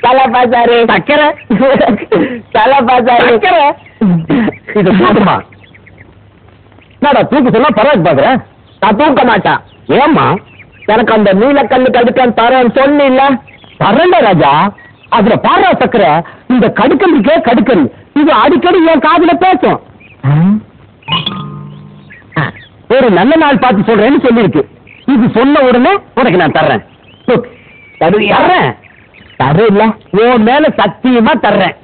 தலைப்பாசாரு சக்கரை தலைப்பாசாரு சக்கரை இது போதுமா? என்னடா தூக்கு சொன்னா பரவாயில்ல பாக்குற? நான் தூக்க மாட்டேன். ஏம்மா? எனக்கு அந்த நீலக்கல்லு கடுக்கான் தரேன் சொன்ன தரல ராஜா. அதுல பாரா சக்கரை இந்த கடுக்கம்பிக்கே கடுக்கல். இது அடிக்கடி என் காதுல பேசும். ஒரு நல்ல நாள் பார்த்து சொல்றேன்னு சொல்லிருக்கு. இது சொன்ன உடனே உனக்கு நான் தர்றேன். தர்றேன் தரல உன் மேல சத்தியமா தர்றேன்.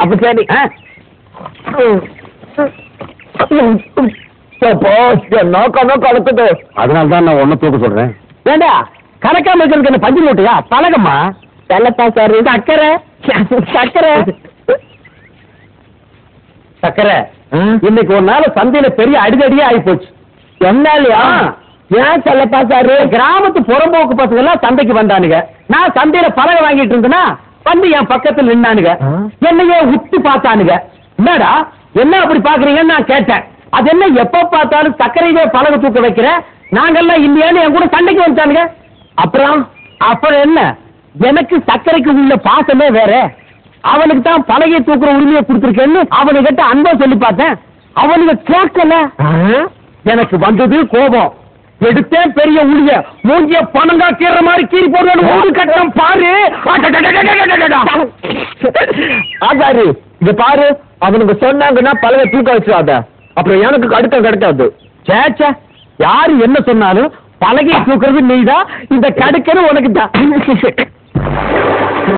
அப்ப சரி. நோக்கம் கொடுக்குது. அதனால்தான் நான் ஒன்னும் தூக்க சொல்றேன். ஏண்டா கணக்காம இருக்கிறதுக்கு என்ன பஞ்சு மூட்டையா? பழகம்மா. தலைப்பாசாரு சக்கரை சக்கரை சக்கரை இன்னைக்கு ஒரு நாள் சந்தையில பெரிய அடிதடியே ஆகி போச்சு. என்னாலயா? ஏன் தலைப்பாசாரு? கிராமத்து புறம்போக்கு பசங்க எல்லாம் சந்தைக்கு வந்தானுங்க. நான் சந்தையில பழக வாங்கிட்டு இருந்தேன்னா வந்து என் பக்கத்துல நின்னானுங்க. என்னையே உத்து பார்த்தானுங்க. என்னடா என்ன அப்படி பாக்குறீங்கன்னு நான் கேட்டேன். அது என்ன எப்ப பார்த்தாலும் சர்க்கரையிலே பழக தூக்க வைக்கிற, நாங்கெல்லாம் இல்லையான்னு என் கூட சண்டைக்கு வந்துட்டானுங்க. அப்புறம் என்ன, எனக்கு சர்க்கரைக்கு உள்ள பாசமே வேற. அவனுக்கு தான் பலகையை தூக்குற உரிமையை கொடுத்துருக்கேன்னு அவனுக்கிட்ட அன்பா சொல்லி பார்த்தேன். அவனுக்கு கேட்கல. எனக்கு வந்தது கோபம். எடுத்தேன் பெரிய உளிய மூஞ்சிய பணங்கா கீற மாதிரி கீறி போடுறது. ஒரு கட்டம் பாரு. ஆசாரி இது பாரு, அவனுக்கு சொன்னாங்கன்னா பலகை தூக்க வச்சிடாத, அப்புறம் எனக்கு கடுக்க கிடைக்காது. சேச்சா, யாரு என்ன சொன்னாலும் பலகையை தூக்குறது நீதான், இந்த கடுக்கன்னு உனக்கு தான்.